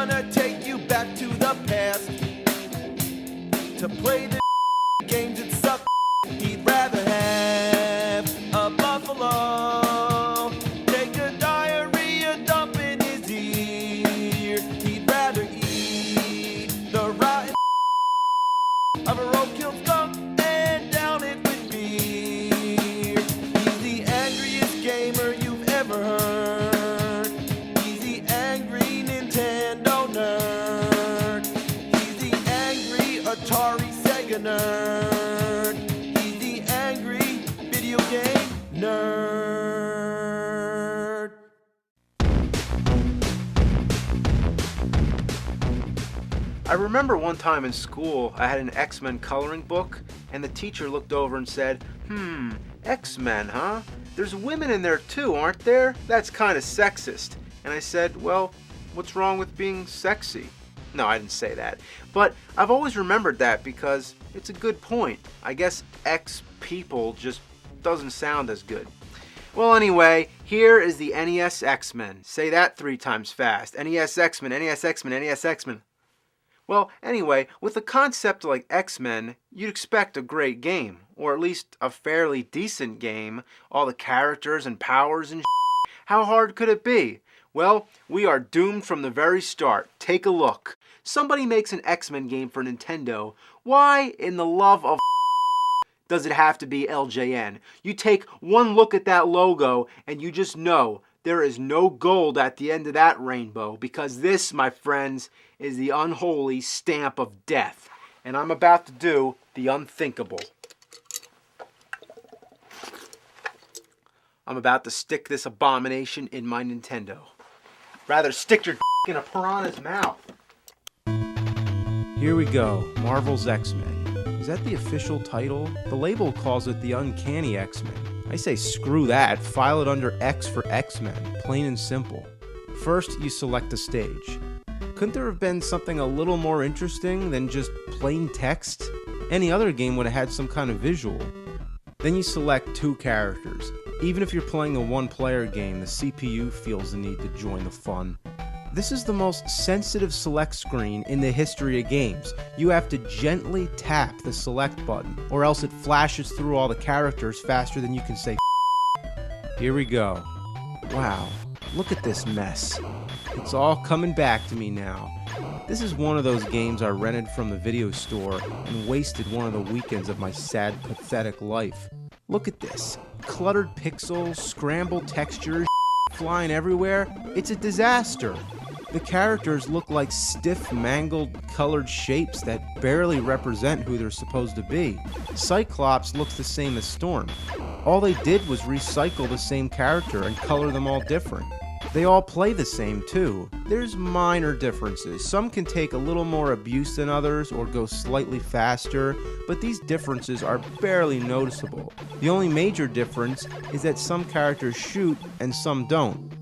gonna take you back to the past to play the games that suck. He'd rather have a buffalo take a diarrhea dump in his ear. He'd rather eat the rotten of a roadkill skunk and down it with beer. He's the angriest gamer you've ever heard. He's the angry Nintendo nerd. He's the angry Atari Sega nerd. He's the angry video game nerd. I remember one time in school I had an X-Men coloring book, and the teacher looked over and said, X-Men, huh? There's women in there too, aren't there? That's kind of sexist. And I said, well, what's wrong with being sexy? No, I didn't say that. But I've always remembered that because it's a good point. I guess X-people just doesn't sound as good. Well, anyway, here is the NES X-Men. Say that 3 times fast. NES X-Men, NES X-Men, NES X-Men. Well, anyway, with a concept like X-Men, you'd expect a great game, or at least a fairly decent game. All the characters and powers and shit. How hard could it be? Well, we are doomed from the very start. Take a look. Somebody makes an X-Men game for Nintendo. Why, in the love of does it have to be LJN? You take one look at that logo and you just know there is no gold at the end of that rainbow, because this, my friends, is the unholy stamp of death. And I'm about to do the unthinkable. I'm about to stick this abomination in my Nintendo. Rather stick your in a piranha's mouth. Here we go, Marvel's X-Men. Is that the official title? The label calls it the Uncanny X-Men. I say screw that, file it under X for X-Men, plain and simple. First, you select a stage. Couldn't there have been something a little more interesting than just plain text? Any other game would have had some kind of visual. Then you select 2 characters. Even if you're playing a one-player game, the CPU feels the need to join the fun. This is the most sensitive select screen in the history of games. You have to gently tap the select button, or else it flashes through all the characters faster than you can say. Here we go. Wow, look at this mess. It's all coming back to me now. This is one of those games I rented from the video store and wasted one of the weekends of my sad, pathetic life. Look at this. Cluttered pixels, scrambled textures, flying everywhere. It's a disaster. The characters look like stiff, mangled, colored shapes that barely represent who they're supposed to be. Cyclops looks the same as Storm. All they did was recycle the same character and color them all different. They all play the same too. There's minor differences. Some can take a little more abuse than others or go slightly faster, but these differences are barely noticeable. The only major difference is that some characters shoot and some don't.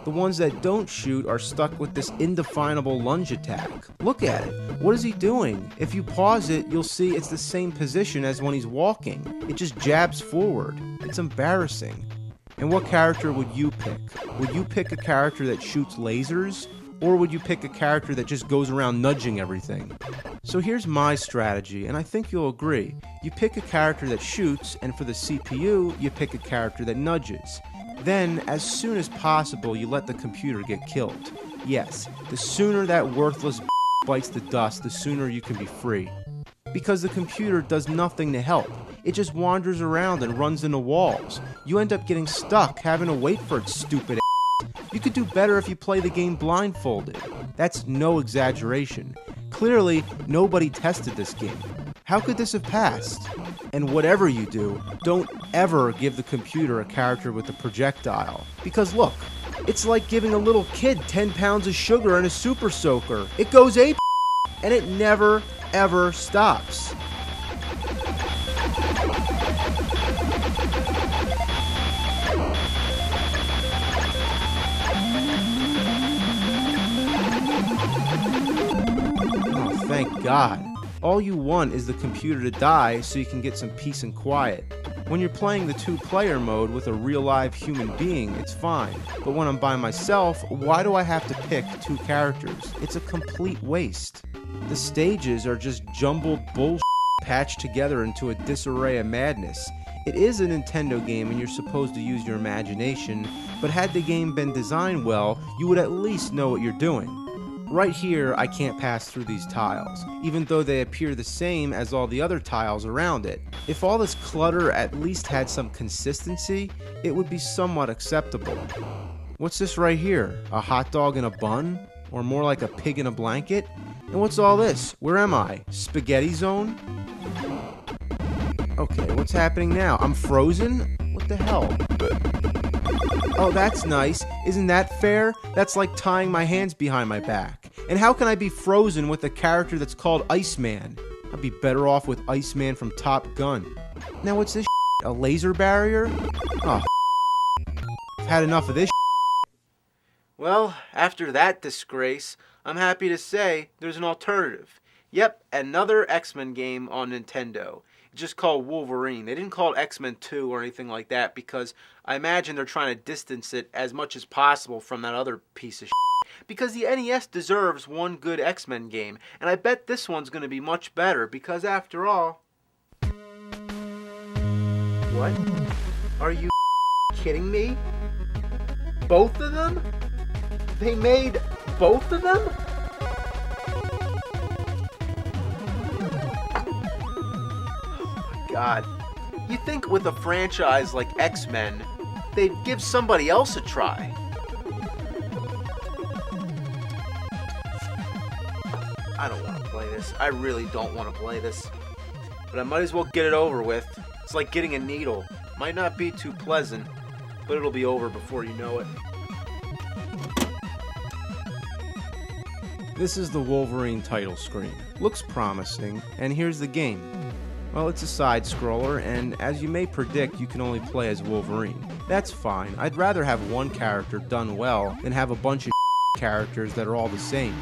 The ones that don't shoot are stuck with this indefinable lunge attack. Look at it. What is he doing? If you pause it, you'll see it's the same position as when he's walking. It just jabs forward. It's embarrassing. And what character would you pick? Would you pick a character that shoots lasers? Or would you pick a character that just goes around nudging everything? So here's my strategy, and I think you'll agree. You pick a character that shoots, and for the CPU, you pick a character that nudges. Then, as soon as possible, you let the computer get killed. Yes, the sooner that worthless bites the dust, the sooner you can be free. Because the computer does nothing to help. It just wanders around and runs into walls. You end up getting stuck, having to wait for its stupid ass. You could do better if you play the game blindfolded. That's no exaggeration. Clearly, nobody tested this game. How could this have passed? And whatever you do, don't ever give the computer a character with a projectile. Because look, it's like giving a little kid 10 pounds of sugar and a super soaker. It goes ape and it never, ever stops. Oh, thank God. All you want is the computer to die so you can get some peace and quiet. When you're playing the 2-player mode with a real live human being, it's fine. But when I'm by myself, why do I have to pick 2 characters? It's a complete waste. The stages are just jumbled bullshit patched together into a disarray of madness. It is a Nintendo game and you're supposed to use your imagination, but had the game been designed well, you would at least know what you're doing. Right here, I can't pass through these tiles, even though they appear the same as all the other tiles around it. If all this clutter at least had some consistency, it would be somewhat acceptable. What's this right here? A hot dog in a bun? Or more like a pig in a blanket? And what's all this? Where am I? Spaghetti zone? Okay, what's happening now? I'm frozen? What the hell? Oh, that's nice. Isn't that fair? That's like tying my hands behind my back. And how can I be frozen with a character that's called Iceman? I'd be better off with Iceman from Top Gun. Now what's this shit? A laser barrier? Oh, I've had enough of this shit. Well, after that disgrace, I'm happy to say there's an alternative. Yep, another X-Men game on Nintendo. It's just called Wolverine. They didn't call it X-Men 2 or anything like that because I imagine they're trying to distance it as much as possible from that other piece of shit. Because the NES deserves one good X-Men game, and I bet this one's going to be much better because after all... What? Are you kidding me? Both of them? They made both of them? God. You think with a franchise like X-Men, they'd give somebody else a try. I don't want to play this. I really don't want to play this. But I might as well get it over with. It's like getting a needle. Might not be too pleasant, but it'll be over before you know it. This is the Wolverine title screen. Looks promising, and here's the game. Well, it's a side-scroller, and as you may predict, you can only play as Wolverine. That's fine. I'd rather have one character done well than have a bunch of characters that are all the same.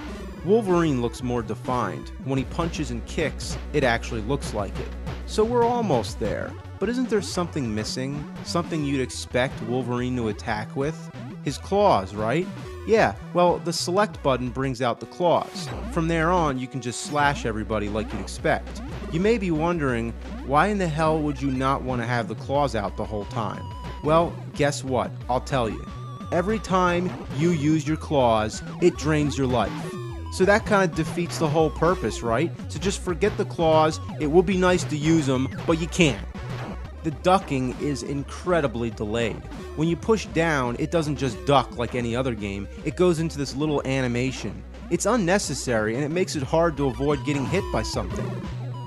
Wolverine looks more defined. When he punches and kicks, it actually looks like it. So we're almost there. But isn't there something missing? Something you'd expect Wolverine to attack with? His claws, right? Yeah, well, the select button brings out the claws. From there on, you can just slash everybody like you'd expect. You may be wondering, why in the hell would you not want to have the claws out the whole time? Well, guess what? I'll tell you. Every time you use your claws, it drains your life. So that kind of defeats the whole purpose, right? So just forget the claws. It would be nice to use them, but you can't. The ducking is incredibly delayed. When you push down, it doesn't just duck like any other game. It goes into this little animation. It's unnecessary, and it makes it hard to avoid getting hit by something.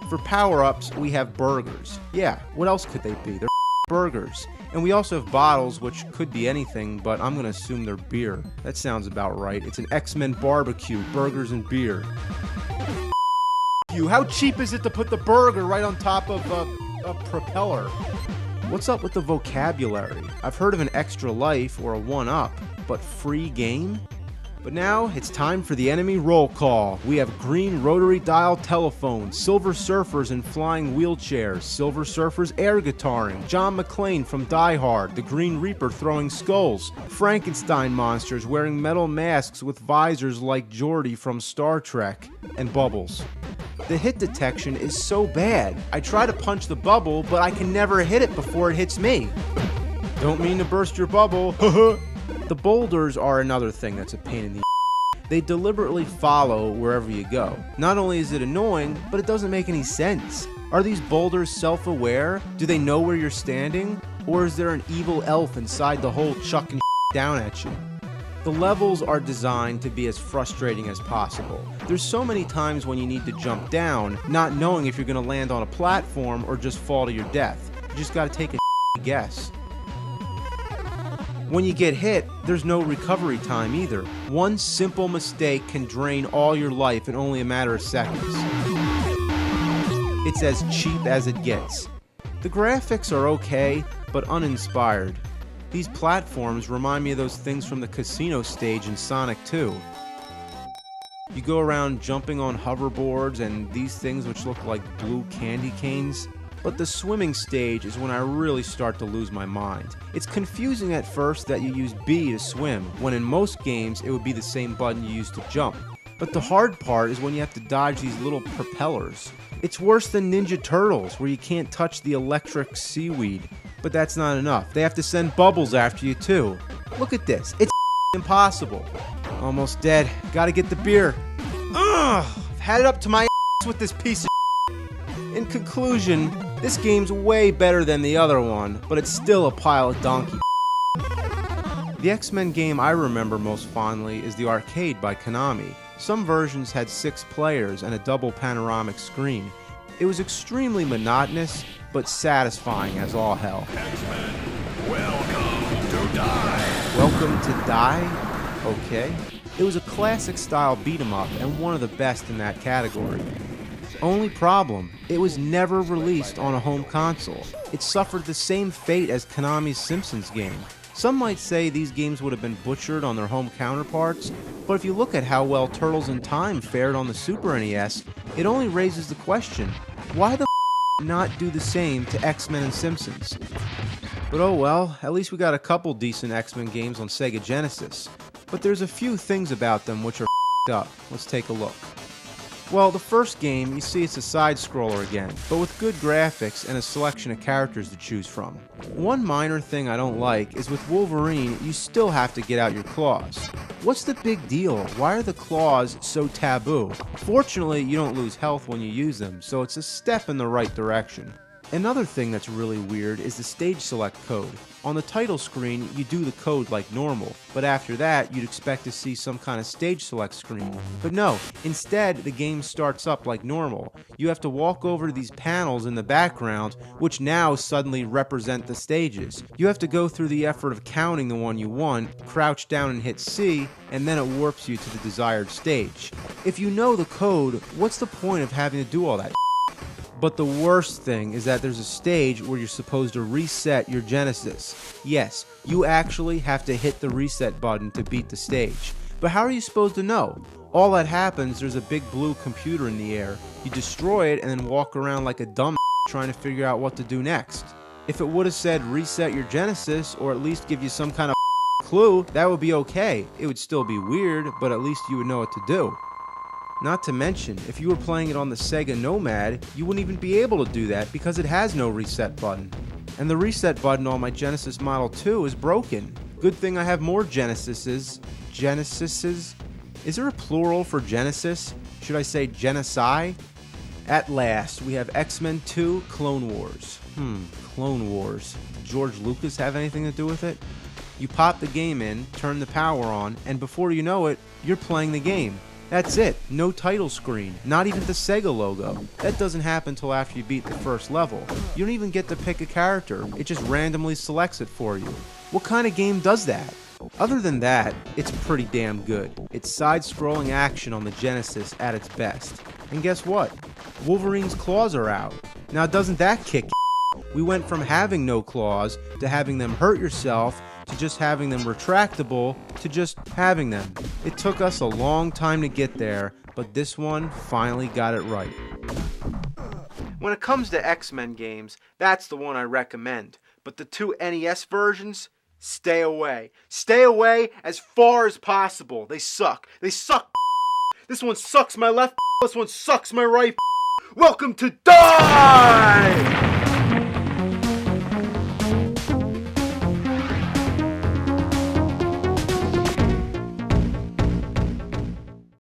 For power-ups, we have burgers. Yeah, what else could they be? They're burgers. And we also have bottles, which could be anything, but I'm gonna assume they're beer. That sounds about right. It's an X-Men barbecue, burgers and beer. How cheap is it to put the burger right on top of a propeller? What's up with the vocabulary? I've heard of an extra life or a one-up, but free game? But now, it's time for the enemy roll call. We have green rotary dial telephones, Silver Surfers in flying wheelchairs, Silver Surfers air guitaring, John McClane from Die Hard, the Green Reaper throwing skulls, Frankenstein monsters wearing metal masks with visors like Geordi from Star Trek, and bubbles. The hit detection is so bad. I try to punch the bubble, but I can never hit it before it hits me. Don't mean to burst your bubble. The boulders are another thing that's a pain in the They deliberately follow wherever you go. Not only is it annoying, but it doesn't make any sense. Are these boulders self-aware? Do they know where you're standing? Or is there an evil elf inside the hole chucking down at you? The levels are designed to be as frustrating as possible. There's so many times when you need to jump down, not knowing if you're going to land on a platform or just fall to your death. You just gotta take a guess. When you get hit, there's no recovery time either. One simple mistake can drain all your life in only a matter of seconds. It's as cheap as it gets. The graphics are okay, but uninspired. These platforms remind me of those things from the casino stage in Sonic 2. You go around jumping on hoverboards and these things which look like blue candy canes. But the swimming stage is when I really start to lose my mind. It's confusing at first that you use B to swim, when in most games it would be the same button you use to jump. But the hard part is when you have to dodge these little propellers. It's worse than Ninja Turtles, where you can't touch the electric seaweed. But that's not enough. They have to send bubbles after you too. Look at this. It's impossible. Almost dead. Gotta get the beer. Ugh! I've had it up to my ass with this piece of In conclusion, this game's way better than the other one, but it's still a pile of donkey. The X-Men game I remember most fondly is the arcade by Konami. Some versions had 6 players and a double panoramic screen. It was extremely monotonous, but satisfying as all hell. X-Men, welcome to die. Welcome to Die? Okay. It was a classic style beat 'em up and one of the best in that category. Only problem, it was never released on a home console. It suffered the same fate as Konami's Simpsons game. Some might say these games would have been butchered on their home counterparts, but if you look at how well Turtles in Time fared on the Super NES, it only raises the question, why the not do the same to X-Men and Simpsons? But oh well, at least we got a couple decent X-Men games on Sega Genesis. But there's a few things about them which are up. Let's take a look. Well, the first game, you see it's a side-scroller again, but with good graphics and a selection of characters to choose from. One minor thing I don't like is with Wolverine, you still have to get out your claws. What's the big deal? Why are the claws so taboo? Fortunately, you don't lose health when you use them, so it's a step in the right direction. Another thing that's really weird is the stage select code. On the title screen, you do the code like normal, but after that, you'd expect to see some kind of stage select screen. But no, instead, the game starts up like normal. You have to walk over to these panels in the background, which now suddenly represent the stages. You have to go through the effort of counting the one you want, crouch down and hit C, and then it warps you to the desired stage. If you know the code, what's the point of having to do all that? But the worst thing is that there's a stage where you're supposed to reset your Genesis. Yes, you actually have to hit the reset button to beat the stage. But how are you supposed to know? All that happens, there's a big blue computer in the air. You destroy it and then walk around like a dumb trying to figure out what to do next. If it would have said reset your Genesis, or at least give you some kind of clue, that would be okay. It would still be weird, but at least you would know what to do. Not to mention, if you were playing it on the Sega Nomad, you wouldn't even be able to do that because it has no reset button. And the reset button on my Genesis Model 2 is broken. Good thing I have more Genesises. Genesises? Is there a plural for Genesis? Should I say Genocide? At last, we have X-Men 2 Clone Wars. Clone Wars. Did George Lucas have anything to do with it? You pop the game in, turn the power on, and before you know it, you're playing the game. That's it. No title screen. Not even the Sega logo. That doesn't happen until after you beat the first level. You don't even get to pick a character. It just randomly selects it for you. What kind of game does that? Other than that, it's pretty damn good. It's side-scrolling action on the Genesis at its best. And guess what? Wolverine's claws are out. Now doesn't that kick? We went from having no claws to having them hurt yourself to just having them retractable to just having them. It took us a long time to get there, but this one finally got it right. When it comes to X-Men games, that's the one I recommend. But the 2 NES versions, stay away. Stay away as far as possible. They suck. They suck. This one sucks my left. This one sucks my right. Welcome to Die!